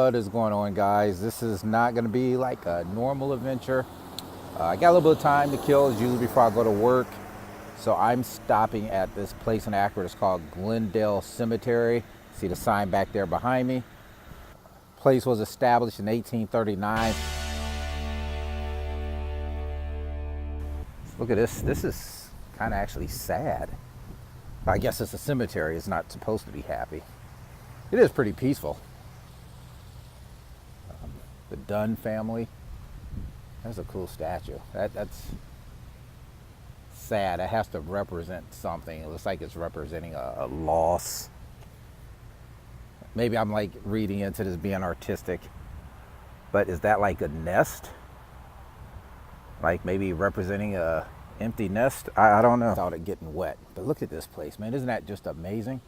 What is going on, guys? This is not going to be like a normal adventure. I got a little bit of time to kill as usually before I go to work. So I'm stopping at this place in Akron. It's called Glendale Cemetery. See the sign back there behind me. Place was established in 1839. Look at this. This is kind of actually sad. I guess it's a cemetery. It's not supposed to be happy. It is pretty peaceful. The Dunn family. That's a cool statue. That's sad. It has to represent something. It looks like it's representing a loss. Maybe I'm like reading into this being artistic, but is that like a nest? Like maybe representing a empty nest? I don't know. Without it getting wet. But look at this place, man. Isn't that just amazing?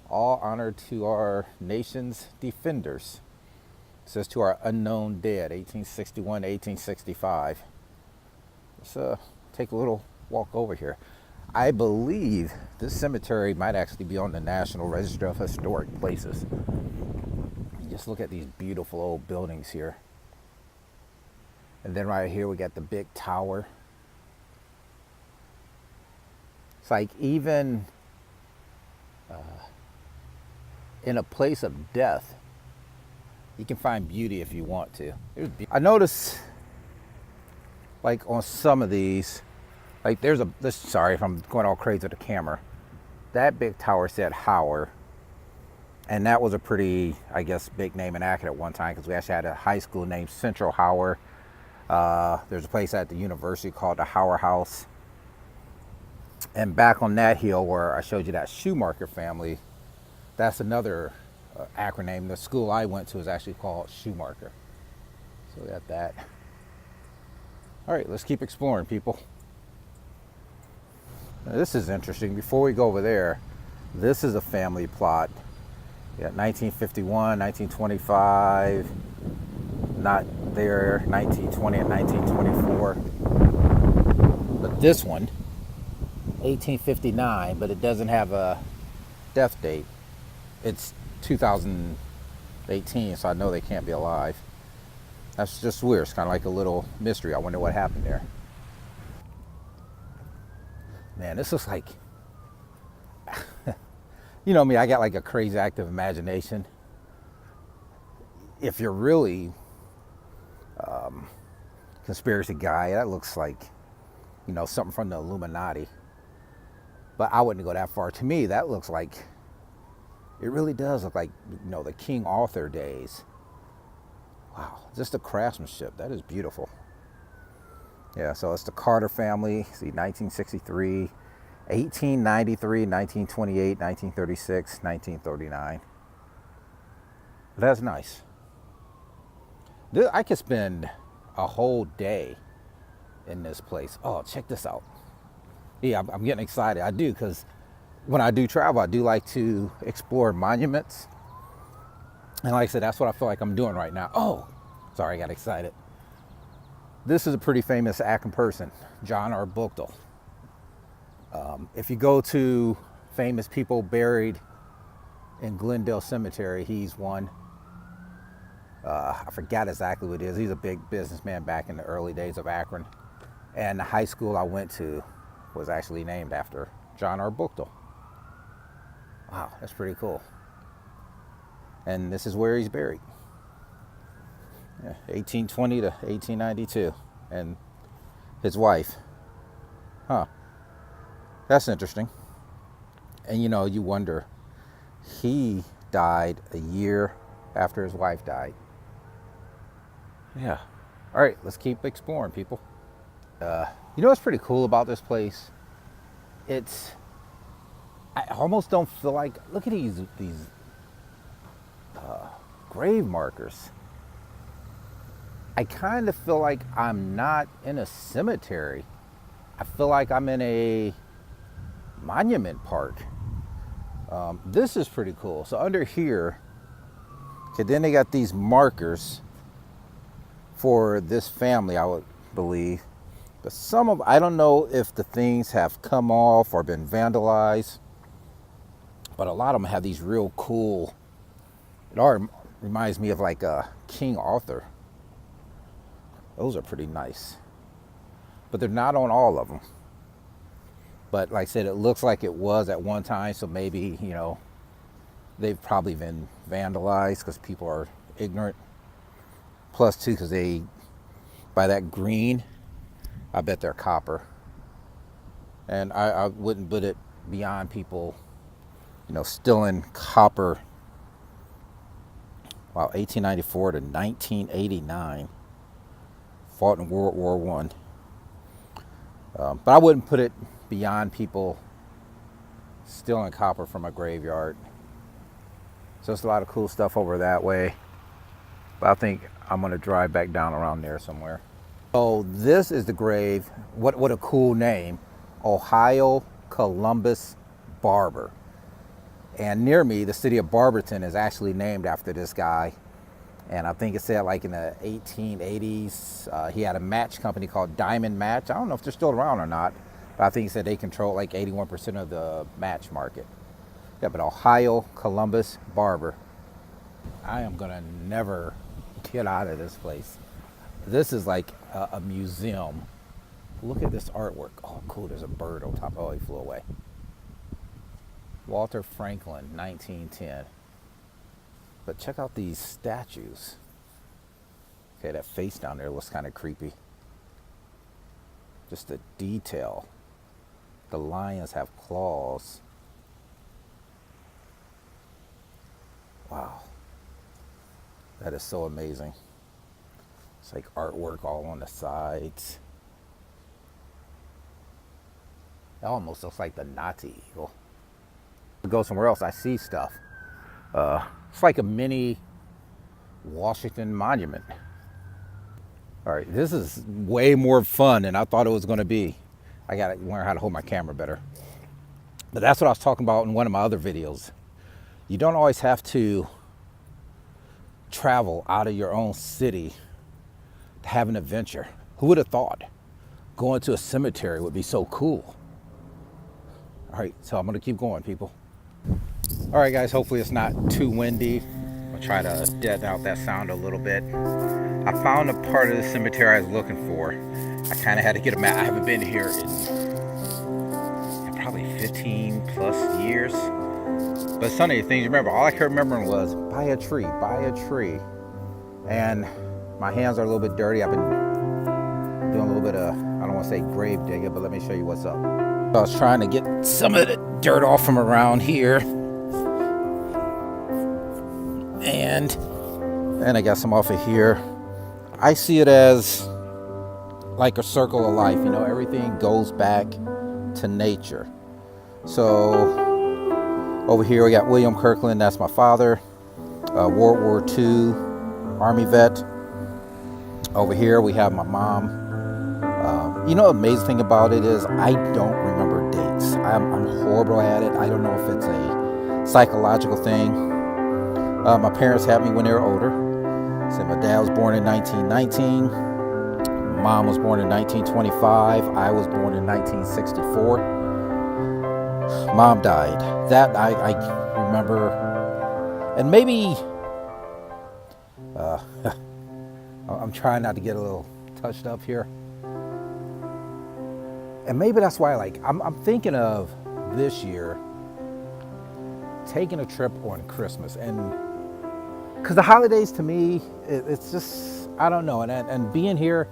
All honor to our nation's defenders. It says to our unknown dead, 1861 to 1865. Let's take a little walk over here. I believe this cemetery might actually be on the National Register of Historic Places. Just look at these beautiful old buildings here. And then right here we got the big tower. It's like even in a place of death, you can find beauty if you want to. I notice, like on some of these, like there's a, sorry if I'm going all crazy with the camera. That big tower said Howard. And that was a pretty, I guess, big name in Akron at one time because we actually had a high school named Central Howard. There's a place at the university called the Howard House. And back on that hill where I showed you that Schumacher family, that's another acronym. The school I went to is actually called Schumacher. So we got that. All right, let's keep exploring, people. Now, this is interesting. Before we go over there, this is a family plot. Yeah, 1951, 1925, not there, 1920 and 1924. But this one, 1859, but it doesn't have a death date. It's 2018, so I know they can't be alive. That's just weird. It's kind of like a little mystery. I wonder what happened there. Man, this looks like, you know me, I got like a crazy active imagination. If you're really conspiracy guy, that looks like, you know, something from the Illuminati. But I wouldn't go that far. To me, that looks like, it really does look like, you know, the King Arthur days. Wow, just the craftsmanship. That is beautiful. Yeah, so it's the Carter family. See, 1963, 1893, 1928, 1936, 1939. That's nice. I could spend a whole day in this place. Oh, check this out. Yeah, I'm getting excited. I do, because when I do travel, I do like to explore monuments. And like I said, that's what I feel like I'm doing right now. Oh, sorry, I got excited. This is a pretty famous Akron person, John Arbuckle. If you go to famous people buried in Glendale Cemetery, he's one. I forgot exactly what it is. He's a big businessman back in the early days of Akron. And the high school I went to was actually named after John Arbuckle. Wow, that's pretty cool. And this is where he's buried. Yeah, 1820 to 1892. And his wife. Huh. That's interesting. And you know, you wonder, he died a year after his wife died. Yeah. All right, let's keep exploring, people. You know what's pretty cool about this place? I almost don't feel like, look at these grave markers. I kind of feel like I'm not in a cemetery. I feel like I'm in a monument park. This is pretty cool. So under here, okay, then they got these markers for this family, I would believe. But some of, I don't know if the things have come off or been vandalized. But a lot of them have these real cool, it all reminds me of like King Arthur. Those are pretty nice. But they're not on all of them. But like I said, it looks like it was at one time, so maybe, you know, they've probably been vandalized because people are ignorant. Plus, too, because they, by that green, I bet they're copper. And I wouldn't put it beyond people, you know, stealing copper. Wow, 1894 to 1989. Fought in World War One. But I wouldn't put it beyond people stealing copper from a graveyard. So it's a lot of cool stuff over that way. But I think I'm going to drive back down around there somewhere. Oh, this is the grave. What a cool name. Ohio Columbus Barber. And near me, the city of Barberton is actually named after this guy. And I think it said like in the 1880s, he had a match company called Diamond Match. I don't know if they're still around or not, but I think he said they control like 81% of the match market. Yeah, but Ohio Columbus Barber. I am gonna never get out of this place. This is like a museum. Look at this artwork. Oh, cool, there's a bird on top. Oh, he flew away. Walter Franklin, 1910. But check out these statues. Okay, that face down there looks kind of creepy. Just the detail. The lions have claws. Wow. That is so amazing. It's like artwork all on the sides. It almost looks like the Nazi eagle. To go somewhere else, I see stuff. It's like a mini Washington Monument. All right, this is way more fun than I thought it was going to be. I got to learn how to hold my camera better. But that's what I was talking about in one of my other videos. You don't always have to travel out of your own city to have an adventure. Who would have thought going to a cemetery would be so cool? All right, so I'm going to keep going, people. All right, guys, hopefully it's not too windy. I'll try to deaden out that sound a little bit. I found a part of the cemetery I was looking for. I kind of had to get a map. I haven't been here in probably 15 plus years. But some of the things, remember, all I kept remembering was buy a tree, buy a tree. And my hands are a little bit dirty. I've been doing a little bit of, I don't want to say grave digging, but let me show you what's up. I was trying to get some of the dirt off from around here. And I got some off of here. I see it as like a circle of life. You know, everything goes back to nature. So over here we got William Kirkland, that's my father, World War II Army vet. Over here we have my mom. You know, the amazing thing about it is I don't remember dates. I'm horrible at it. I don't know if it's a psychological thing. My parents had me when they were older. So my dad was born in 1919. Mom was born in 1925. I was born in 1964. Mom died. That I remember. And maybe I'm trying not to get a little touched up here. And maybe that's why I'm thinking of this year taking a trip on Christmas. And because the holidays to me, it's just, I don't know. And being here,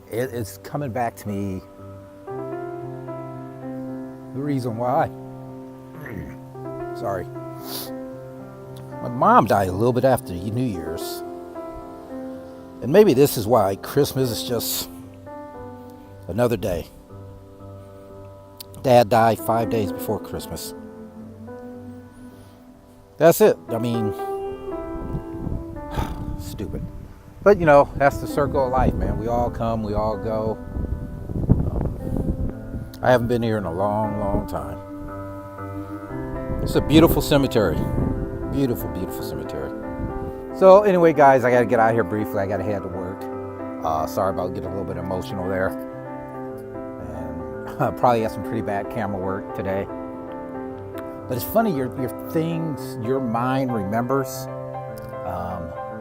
it's coming back to me. The reason why. Sorry. My mom died a little bit after New Year's. And maybe this is why Christmas is just another day. Dad died 5 days before Christmas. That's it. I mean, stupid. But you know, that's the circle of life, man. We all come, we all go. I haven't been here in a long, long time. It's a beautiful cemetery. Beautiful, beautiful cemetery. So anyway, guys, I got to get out of here briefly. I got to head to work. Sorry about getting a little bit emotional there. And probably got some pretty bad camera work today. But it's funny, your things, your mind remembers.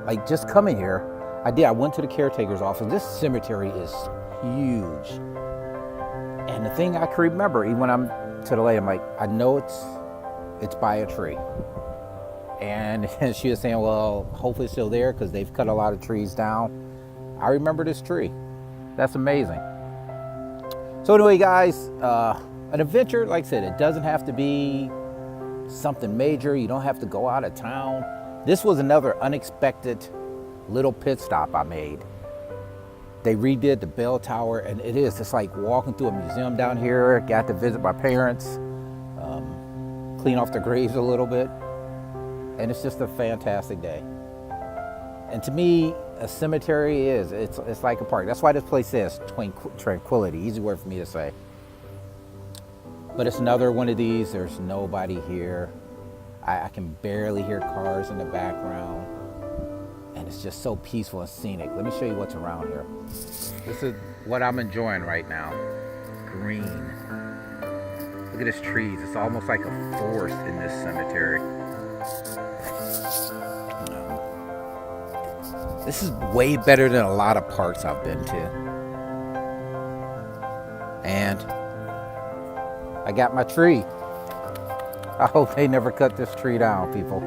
Like just coming here, I went to the caretaker's office. This cemetery is huge. And the thing I can remember, even when I'm to the lady, I'm like, I know it's by a tree. And she was saying, well, hopefully it's still there because they've cut a lot of trees down. I remember this tree. That's amazing. So anyway, guys, an adventure, like I said, it doesn't have to be something major. You don't have to go out of town. This was another unexpected little pit stop I made. They redid the bell tower, and it's like walking through a museum down here. Got to visit my parents, clean off the graves a little bit, and it's just a fantastic day. And to me, a cemetery it's like a park. That's why this place is tranquility. Easy word for me to say. But it's another one of these. There's nobody here. I can barely hear cars in the background. And it's just so peaceful and scenic. Let me show you what's around here. This is what I'm enjoying right now. Green. Look at this trees. It's almost like a forest in this cemetery. This is way better than a lot of parks I've been to. And I got my tree. I hope they never cut this tree down, people.